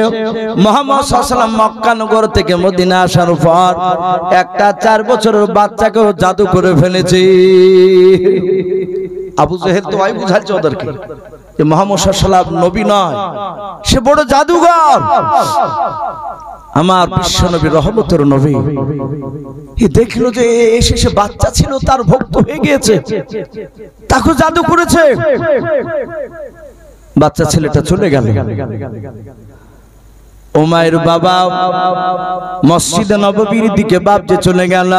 মুহাম্মদ সাল্লাল্লাহু আলাইহি ওয়াসাল্লাম মক্কা নগর থেকে মদিনা আসার পর একটা 4 বছরের বাচ্চাকেও জাদু করে ফেলেছে। আবু জেহেল তো ভাই বুঝাচ্ছে ওদেরকে যে মুহাম্মদ সাল্লাল্লাহু আলাইহি ওয়াসাল্লাম নবী নয়, সে বড় জাদুঘর। আমার বিশ্বনবী রহমতের নবী দেখলো যে এসে বাচ্চা ছিল, তার ভক্ত হয়ে গিয়েছে, তাকে জাদু করেছে। বাচ্চা ছেলেটা চলে গেল। উমাইর বাবা মসজিদে নববীর দিকে ভাবতে চলে গেল।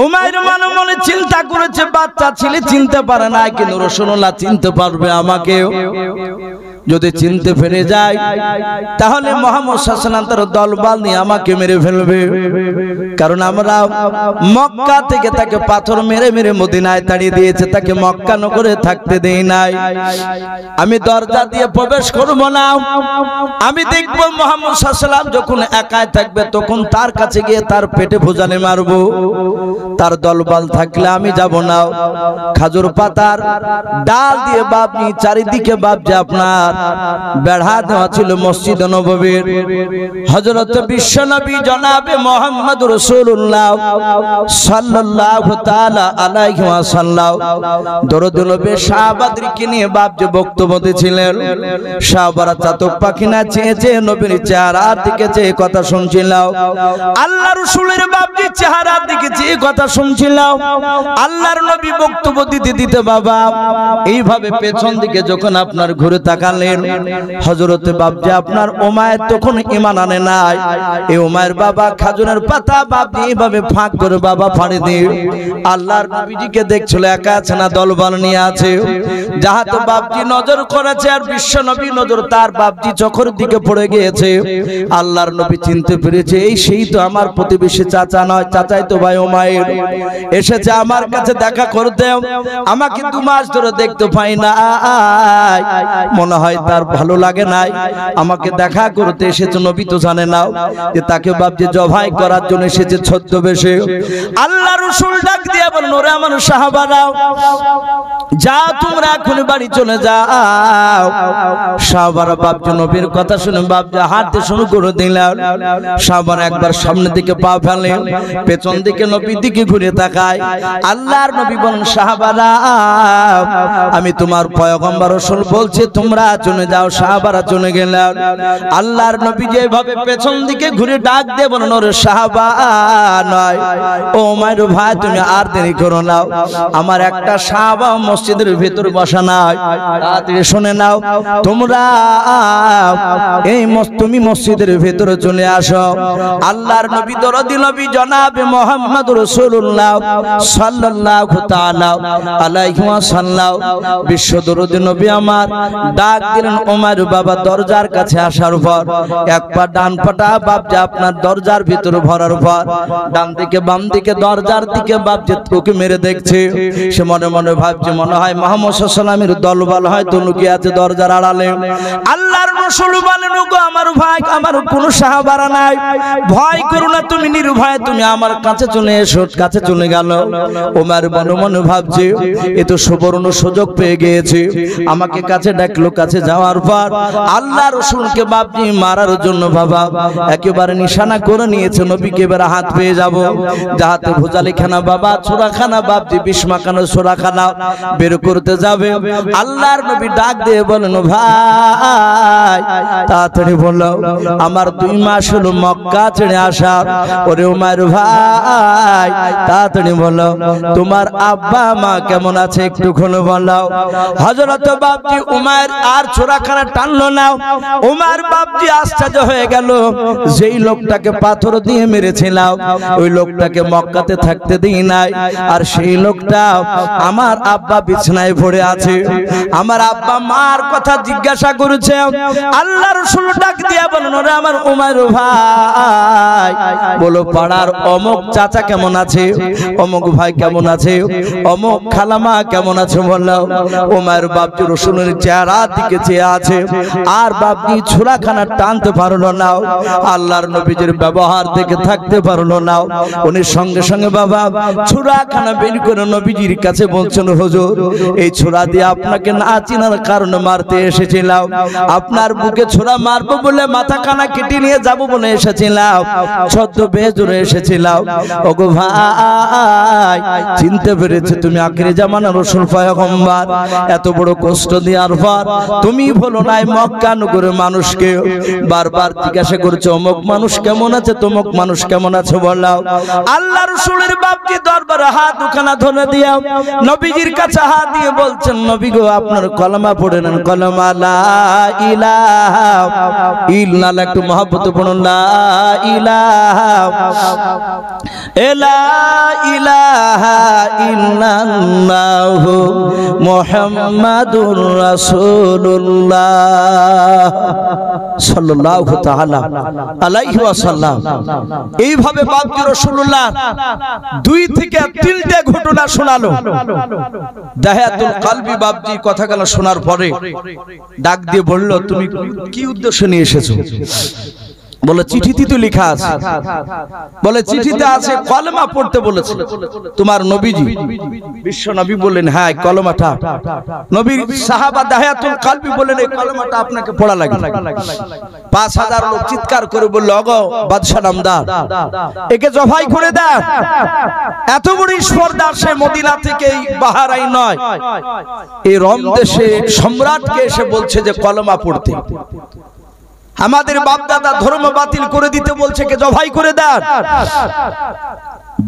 উমাইর মনে মনে চিন্তা করেছে, বাচ্চা ছেলে চিনতে পারে না, কিন্তু রাসূলুল্লাহ চিনতে পারবে আমাকে। যদি চিনতে পেরে যায় তাহলে মুহাম্মদ সাল্লাল্লাহু আলাইহি ওয়াসাল্লাম তার দলবল নিয়ে আমাকে মেরে ফেলবে, কারণ আমরা মক্কা থেকে তাকে পাথর মেরে মেরে মদিনায় তাড়িয়ে দিয়েছে, তাকে মক্কা নগরে থাকতে দেই নাই। আমি দরজা দিয়ে প্রবেশ করব না, আমি দেখব মুহাম্মদ সাল্লাল্লাহু আলাইহি ওয়াসাল্লাম যখন একাই থাকবে তখন তার কাছে গিয়ে তার পেটে ভুজানে মারব, তার দলবল থাকলে আমি যাব না। খাজুর পাতার ডাল দিয়ে বাবনি চারিদিকে বাপ যে আপনার বেড়া দেওয়া ছিল মসজিদ নববীর। হযরত বিশ্বনবী জনাবে মুহাম্মদ রাসূলুল্লাহ সাল্লাল্লাহু তাআলা আলাইহি ওয়াসাল্লাম দরুদ নবী সাহাবাদেরকে নিয়ে বাপ যে বক্তব্য দিয়েছিলেন, সাহাবারা চাতক পাখি না চেয়ে চেয়ে নবীর চেহারার দিকে চেয়ে কথা শুনছিল। আল্লাহ রাসূলের বাপ যে চেহারার দিকে চেয়ে কথা শুনছিল। আল্লাহর নবী বক্তব্য দিতে দিতে বাবা এইভাবে পেছন দিকে যখন আপনার ঘুরে তাকালেন, হযরতে বাপজি আপনার উমাইর তখন ঈমান আনে নাই। এই উমাইর বাবা খাজুরের পাতা বাপজি এইভাবে ফাঁক করে বাবা ফাড়ি দিয়ে আল্লাহর নবীজিকে দেখছিল, একা আছে না দলবল নিয়ে আছে। যাহাতে বাপজি নজর করেছে আর বিশ্ব নবী নজর তার বাপজি চোখের দিকে পড়ে গিয়েছে। আল্লাহর নবী চিনতে পেরেছে, এই সেই তো আমার প্রতিবেশী চাচা নয়, চাচাই তো ভাই উমাইর এসেছে আমার কাছে দেখা করতে, আমাকে 2 মাস ধরে দেখতে পাই না, মনে হয় তার ভালো লাগে নাই, আমাকে দেখা করতে এসেছে। নবী তো জানে না যে তাকে বাপজি জবাই করার জন্য এসেছে ছদ্মবেশে। আল্লাহ রাসূল ডাক দিয়ে বলেন, ওরে আমার সাহাবারা, যা তোমরা এখন বাড়ি চলে যাও। সাহাবারা বাপজি নবীর কথা শুনে বাপজি হাঁটতে শুরু করে দিলেন। সাহাবারা একবার সামনের দিকে পা ফেলে, পেছন দিকে নবীর দিকে ঘুরে তাকায়। আল্লাহর নবী বলেন, সাহাবারা আমি তোমার পয়গম্বর রাসূল বলছি তোমরা চলে যাও। সাহাবারা চলে গেলেন। আল্লাহর নবী যেভাবে পেছন দিকে ঘুরে ডাক দিয়ে বলেন, ওরে সাহাবা নয়, ও উমাইর ভাই তুমি আর দেরি করো না, আমার একটা সাহাবা মসজিদের ভিতর বসা নাই, তাড়াতাড়ি শুনে নাও, তোমরা তুমি মসজিদের ভিতরে চলে আসো। আল্লাহর নবী দরদি নবী জনাবে মুহাম্মদ রাসূলুল্লাহ সাল্লাল্লাহু তাআলা আলাইহি ওয়াসাল্লাম বিশ্ব দরদি নবী আমার ডাক দিলেন। উমাইর বাবা দরজার কাছে আসার পর এক পা ডান পাটা বাপজি আপনার দরজার ভিতরে ভরার পর ডান দিকে বাম দিকে দরজার দিকে বাপজি তোকে মেরে দেখছে। সে মনে মনে ভাবছে, মনে হয় মুহাম্মদ সাল্লাল্লাহু আলাইহি ওয়াসাল্লামের দলবল হয়তো লুকিয়ে আছে দরজার আড়ালে। আল্লাহর রাসূল বলেন, ওগো আমার ভাই, আমার কোনো সাহাবারা নাই, ভয় করো না, তুমি নির্ভয়ে তুমি আমার কাছে চলে এসো। কাছে চলে গেল। ওমর মনে মনে ভাবছে, এ তো সুবর্ণ সুযোগ পেয়ে গিয়েছে, আমাকে কাছে ডাকলো। কাছে যাওয়ার পর আল্লাহ রাসূলকে বাপজি মারার জন্য বাবা একেবারে নিশানা করে নিয়েছে, নবীকে এবারে হাত পেয়ে যাব। যাহাতে ভুজালিখানা বাবা ছোরাখানা বাপজি বিস্মাকানো ছোরাখানা বের করতে যাবে। আল্লাহর নবী ডাক দিয়ে বলেন, ভাই তাড়াতাড়ি বললো, আমার 2 মাস হলো মক্কা ছেড়ে আসা। ওরে উমাইর ভাই তাড়াতাড়ি বললো, তোমার আব্বা মা কেমন আছে একটু খুলে বলো। হযরত বাপজি উমাইর আর ছোরাখানা টানলো না। উমার বাপজি আশ্চর্য হয়ে গেল, যেই লোকটাকে পাথর দিয়ে মেরেছিলাম ওই লোকটাকে মক্কাতে থাকতে দিই নাই, আর সেই লোকটা আমার আব্বা বিছানায় পড়ে আছে, আমার আব্বা মার কথা জিজ্ঞাসা করেছে। আল্লাহ রাসূল ডাক দিয়া বলেন, ওরে আমার উমাইর ভাই, বলো পাড়ার অমুক চাচাকে কেমন আছে, অমুক ভাই কেমন আছে, অমুক খালামা কেমন আছে বললাম। ওমর বাপজি রসুলের চেহারা দিকে চেয়ে আছে, আর বাপজি ছোরাখানা টানতে পারলো না, আল্লাহর নবীজির ব্যবহার দেখে থাকতে পারলো না। উনি সঙ্গে সঙ্গে বাবা ছোরাখানা বের করে নবীজির কাছে বলছেন, হুজুর এই ছোরা দিয়ে আপনাকে না চিনার কারণে মারতে এসেছিলাম, আপনার বুকে ছোরা মারবো বলে মাথা কানা কেটে নিয়ে যাবো বলে এসেছিলাম, ছদ্মবেশ ধরে এসেছিলাম। ওগো ভাই চিনতে পেরেছে তুমি আখিরি জামানার রাসূল পয়গম্বর, এত বড় কষ্ট দেওয়ার পর তুমি বলো নাই মক্কা নগরের মানুষকে বারবার জিজ্ঞাসা করছো অমুক মানুষ কেমন আছে, তমুক মানুষ কেমন আছে বললাও। আল্লাহ রাসূলের বাপজি দরবারে হাত দুখানা ধরে দিয়া নবীজির কাছে হাত দিয়ে বলছেন, নবী গো আপনার কলমা পড়ে নেন, কলমা লা ইলাহা ইল্লাল্লাহ, একটু মহব্বতে পড়ুন লা ইলাহা ইলাহা ইল্লাল্লাহু মুহাম্মাদুর রাসূলুল্লাহ সাল্লাল্লাহু তাআলা আলাইহি ওয়াসাল্লাম। এইভাবে বাপজি রাসূলুল্লাহ 2 থেকে 3টে ঘটনা শোনালো। দাহিয়াতুল কলবি বাপজি কথাগুলো শোনার পরে ডাক দিয়ে বলল, তুমি কি উদ্দেশ্য নিয়ে এসেছো? বলে চিঠিতে তো লেখা আছে। বলে চিঠিতে আছে কলমা পড়তে বলেছে তোমার নবীজি। বিশ্ব নবী বললেন, হ্যাঁ কলমাটা। নবীর সাহাবা দাহিয়াতুল কলবি বললেন, এই কলমাটা আপনাকে পড়া লাগে। 5000 লোক চিৎকার করে বলল, ওগো বাদশা নামদার, একে জবাই করে দেন। এত বড় স্পর্ধা, সে মদিনা থেকে বাহারাইন নয়, এই রোম দেশে সম্রাটকে এসে বলছে যে কলমা পড়তে। আমাদের বাপ দাদা ধর্ম বাতিল করে দিতে বলছে, কে জবাই করে দেন।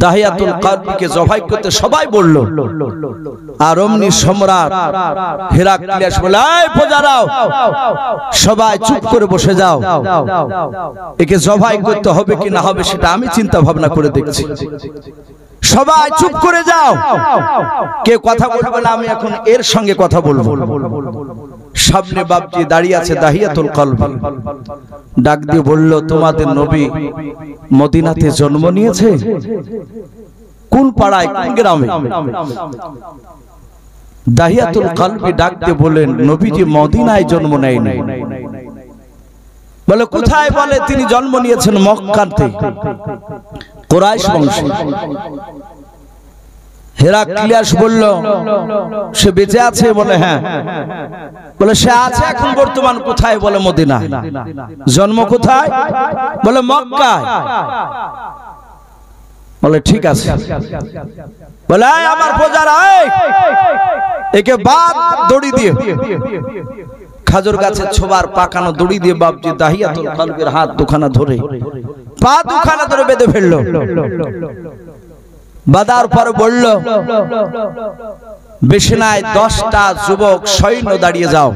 দাহিয়াতুল কলবিকে জবাই করতে সবাই বলল। আর অমনি সম্রাট হেরাক্লিয়াস বলে, এই প্রজারাও সবাই চুপ করে বসে যাও, একে জবাই করতে হবে কি না হবে সেটা আমি চিন্তা ভাবনা করে দেখছি। সবাই চুপ করে যাও, কে কথা বলবে না, আমি এখন এর সঙ্গে কথা বলবো। সামনে বাপজি দাঁড়িয়ে আছে দাহিয়াতুল কলবি, ডাক দিয়ে বলল, তোমাদের নবী মদিনাতে জন্ম নিয়েছে? কোন পাড়ায়, কোন গ্রামে? দাহিয়াতুল কলবি ডাক দিয়ে বলেন, নবীজি মদিনায় জন্ম নেয়নি। বলে কোথায়? বলে তিনি জন্ম নিয়েছেন মক্কাতে, কুরাইশ বংশে। হেরাক্লিয়াস বলল, সে বেঁচে আছে? বলে হ্যাঁ। বলে সে আছে এখন বর্তমান কোথায়? বলে মদিনা। জন্ম কোথায়? বলে মক্কায়। বলে ঠিক আছে। বলে আমার প্রজারা, একে বাদ দড়ি দিয়ে, খাজুর গাছের ছোবার পাকানো দড়ি দিয়ে বাপজি দাহিয়াতুল কলবির হাত দুখানা ধরে, পা দুখানা ধরে বেঁধে ফেললো। বাদার পর বলল, বিছানায় 10টা যুবক সৈন্য দাঁড়িয়ে যাও।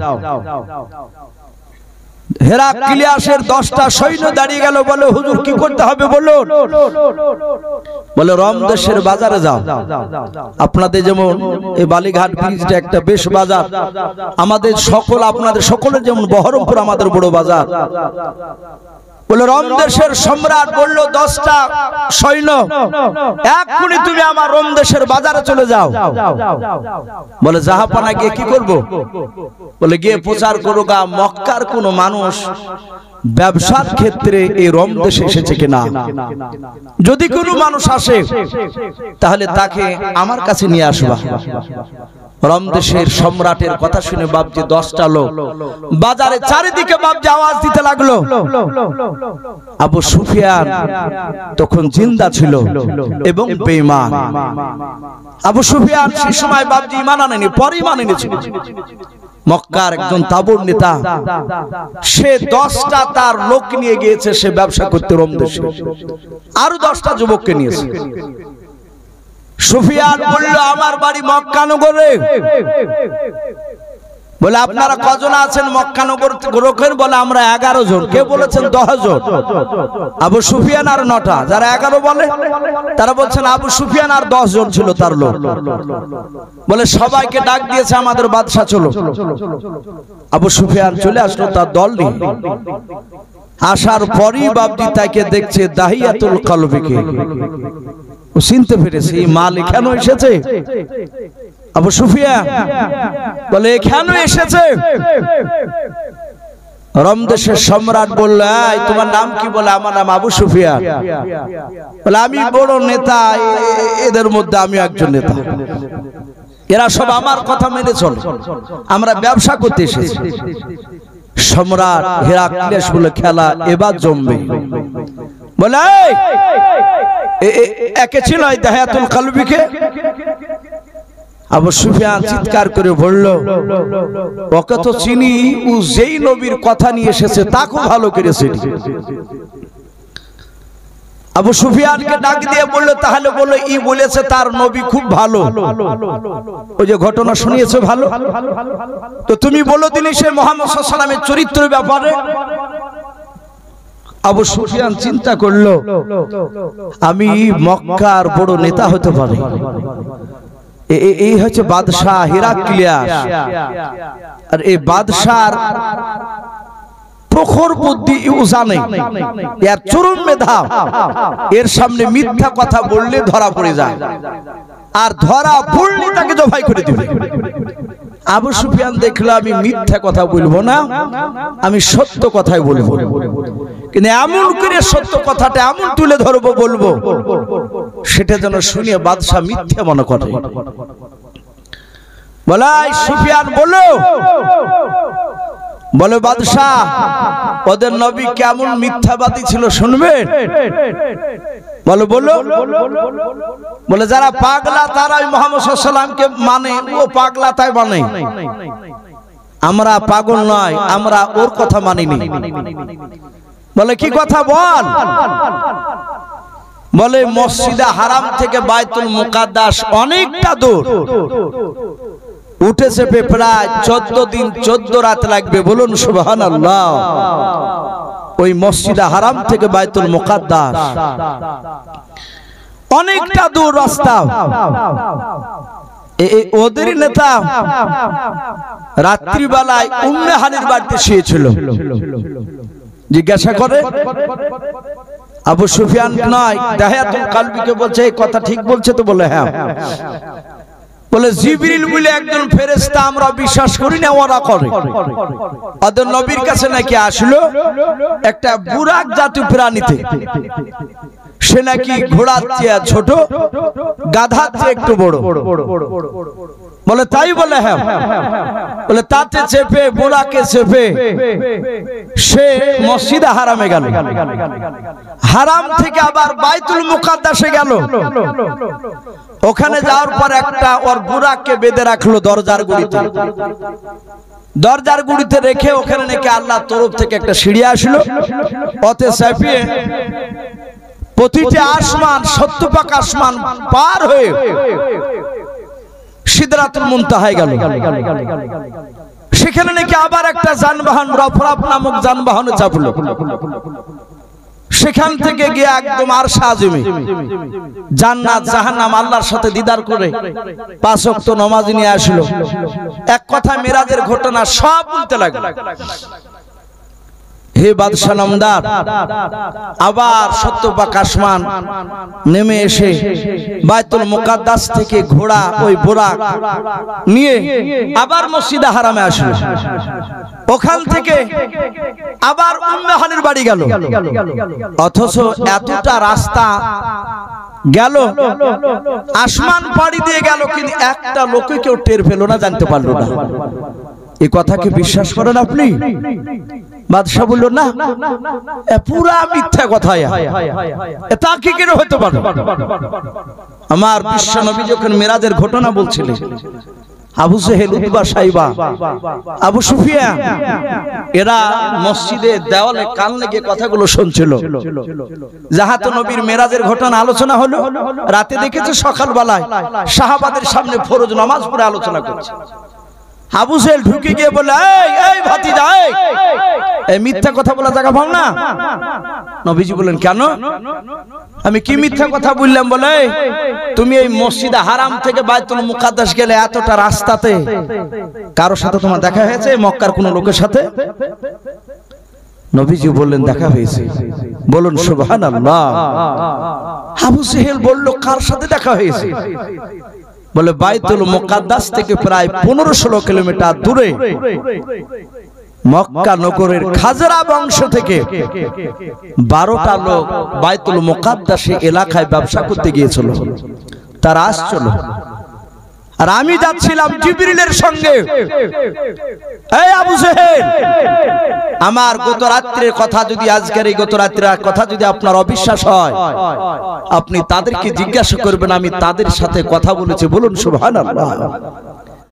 হেরাক্লিয়াসের 10টা সৈন্য দাঁড়িয়ে গেল। বলে হুজুর কি করতে হবে বলুন। বলে রোম দেশের বাজারে যাও। আপনাদের যেমন এই বালিঘাট ব্রিজটা একটা বেশ বাজার, আমাদের সকল আপনাদের সকলের যেমন বহরমপুর আমাদের বড় বাজার। বলে রোম দেশের সম্রাট বলল, 10টা সৈন্য এক্ষুনি তুমি আমার রোম দেশের বাজারে চলে যাও। বলে জাহাপানা গিয়ে কি করব? বলে গিয়ে প্রচার করো গা মক্কার কোন মানুষ ব্যবসার ক্ষেত্রে এই রোম দেশে এসেছে কিনা। যদি কোনো মানুষ আসে তাহলে তাকে আমার কাছে নিয়ে আসবা। রোম দেশের সম্রাটের কথা শুনে বাপজি 10টা লোক বাজারে চারিদিকে বাপজি আওয়াজ দিতে লাগলো। আবু সুফিয়ান তখন জিন্দা ছিল এবং বেঈমান। আবু সুফিয়ান সেই সময় বাপজি ঈমান আনেনি, পরে ঈমান এনেছিল। মক্কার একজন তাবুর নেতা, সে 10টা তার লোক নিয়ে গিয়েছে সে ব্যবসা করতে রোম দেশে, আরো 10টা যুবককে নিয়েছে। সুফিয়ান বলল, আমার বাড়ি মক্কা নগরে। বলে আপনারা কজন আছেন মক্কা নগর গোরখের? বলে আমরা 11 জন। কে বলেছেন 10 জন? আবু সুফিয়ান আর 9টা। যারা 11 বলে তারা বলছেন আবু সুফিয়ান আর 10 জন ছিল তার লোক। বলে সবাইকে ডাক দিয়েছে, আমাদের বাদশা চলো। আবু সুফিয়ান চলে আসলো তার দল নিয়ে। আসার পরই বাপজি তাকে দেখছে দাহিয়াতুল কলবিকে, ও চিনতে পেরেছে এই মাল এখানে এসেছে। আবু সুফিয়ান বলে এখানে এসেছে। রমদেশের সম্রাট বলল, এই তোমার নাম কি? বলে আমার নাম আবু সুফিয়ান। বলে আমি বড় নেতা, এদের মধ্যে আমি একজন নেতা, এরা সব আমার কথা মেনে চলে, আমরা ব্যবসা করতে এসেছি। সম্রাট হেরাক্লিয়াস বলে খেলা এবার জমবে। বলে একে ছিল দাহিয়াতুল কলবিকে? আবু সুফিয়ান চিৎকার করে বলল, ওকে তো চিনি, ও যেই নবীর কথা নিয়ে এসেছে তাকে ভালো করে চিনি। আবু সুফিয়ানকে ডাক দিয়ে বলল, তাহলে বলো ই বলেছে তার নবী খুব ভালো, ওই যে ঘটনা শুনিয়েছে ভালো, তো তুমি বলো তিনি সে মুহাম্মদ সাল্লাল্লাহু আলাইহি ওয়াসাল্লামের চরিত্রের ব্যাপারে। আবু সুফিয়ান চিন্তা করলো, আমি মক্কার বড় নেতা হতে পারি, এই হচ্ছে বাদশাহ হেরাক্লিয়াস, আর এই বাদশার প্রখর বুদ্ধি জানে, এর চরম মেধা, এর সামনে মিথ্যা কথা বললে ধরা পড়ে যায়, আর ধরা পড়লে তাকে জবাই করে দিবে। আবু সুফিয়ান দেখলো আমি মিথ্যা কথা বলবো না, আমি সত্য কথাই বলবো, কিন্তু এমন করে সত্য কথাটা এমন তুলে ধরবো বলবো সেটা যেন শুনিয়ে বাদশাহ মিথ্যা মনে করে। বলে সুফিয়ান বলো, বলে বাদশাহ ওদের নবী কেমন মিথ্যাবাদী ছিল শুনবেন? বলো বলো। বলে যারা পাগলা তারাই মুহাম্মদ সাল্লাল্লাহু আলাইহি ওয়াসাল্লামকে মানে, ও পাগলা তাই মানে, আমরা পাগল নয়, আমরা ওর কথা মানিনি। বলে কি কথা বল? বলে মসজিদে হারাম থেকে বাইতুল মুকাদ্দাস অনেকটা দূর, উঠে চেপে প্রায় 14 দিন 14 রাত লাগবে, বলুন সুবহানাল্লাহ। ওই মসজিদে হারাম থেকে বাইতুল মুকাদ্দাস অনেকটা দূর রাস্তা। ওদের নেতা রাত্রিবেলায় উম্মে হানির বাড়িতে শুয়েছিল। জিজ্ঞাসা করে আবু সুফিয়ান নয়, দাহিয়াতুল কলবিকে বলছে এই কথা ঠিক বলছে তো? বলে হ্যাঁ। বলে জিবরিল বলে একজন ফেরেশতা আমরা বিশ্বাস করি না, ওরা করে। ওদের নবীর কাছে নাকি আসলো একটা বুরাক জাতীয় প্রাণীতে, সে নাকি ঘোড়ার চেয়ে ছোট, গাধার চেয়ে একটু বড়। বলে তাই? বলে হ্যাঁ। বলে তাতে চেপে, বুরাকে চেপে সে মসজিদে হারামে গেল, হারাম থেকে আবার বাইতুল মুকাদ্দাসে গেল। ওখানে যাওয়ার পর একটা ওর বুরাককে বেঁধে রাখলো দরজার গুড়িতে, দরজার গুড়িতে রেখে ওখানে নাকি আল্লাহর তরফ থেকে একটা সিঁড়ি আসলো, ওতে চাপিয়ে প্রতিটি আসমান, 70 পাক আসমান পার হয়ে সিদরাতুল মুনতাহায় গেল। সেখানে নাকি আবার একটা যানবাহন, রফরাফ নামক যানবাহনে চাপলো। সেখান থেকে গিয়ে একদম আরশে আজিমে জান্নাত জাহান্নাম আল্লাহর সাথে দিদার করে 5 ওয়াক্ত নামাজ নিয়ে আসলো। এক কথা মেরাজের ঘটনা সব বলতে লাগলো। হে বাদশাহ নামদার, আবার 70 পাক আসমান নেমে এসে বাইতুল মুকাদ্দাস থেকে ঘোড়া ওই বুরাক নিয়ে আবার মসজিদে হারামে আসলো। ওখান থেকে আবার উম্মে হানির বাড়ি গেল। অথচ এতটা রাস্তা গেল, আসমান পাড়ি দিয়ে গেল, কিন্তু একটা লোকে কেউ টের পেল না, জানতে পারলো না। এই কথা কি বিশ্বাস করেন আপনি? বাদশা বলল না, পুরা মিথ্যা কথা, তা কি করে হতে পারে? আমার বিশ্ব নবী যখন মেরাজের ঘটনা বলছিলেন, আবু জেহেল, উতবা, সাইবা, আবু সুফিয়ান এরা মসজিদে দেওয়ালে কান লেগে কথাগুলো শুনছিল। যাহাতে নবীর মেরাজের ঘটনা আলোচনা হলো, রাতে দেখেছে সকালবেলায় সাহাবাদের সামনে ফরজ নামাজ পড়ে আলোচনা করছে। আবু জেহেল ঢুকে গিয়ে বলে, এই ভাতিজা, এই মিথ্যা কথা বলা জায়গা পাও না? নবীজি বলেন কেন? আমি কি মিথ্যা কথা বললাম? বলে তুমি এই মসজিদে হারাম থেকে বাইতুল মুকাদ্দাস গেলে এতটা রাস্তাতে কারোর সাথে তোমার দেখা হয়েছে? মক্কার কোন লোকের সাথে? নবীজি বললেন দেখা হয়েছে। বলুন সুবহানাল্লাহ। আবু জেহেল বলল কার সাথে দেখা হয়েছে? বলে বাইতুল মুকাদ্দাস থেকে প্রায় 15-16 কিলোমিটার দূরে মক্কা নগরের খাজরা বংশ থেকে 12টা লোক বাইতুল মুকাদ্দাসে এলাকায় ব্যবসা করতে গিয়েছিল। তারা আসছিল আর আমি যাচ্ছিলাম জিবরিলের সঙ্গে। এই আবু জেহেল, আমার গত রাত্রের কথা যদি, আজকের এই গত রাত্রের কথা যদি আপনার অবিশ্বাস হয়, আপনি তাদেরকে জিজ্ঞাসা করবেন আমি তাদের সাথে কথা বলেছি। বলুন সুবহানাল্লাহ।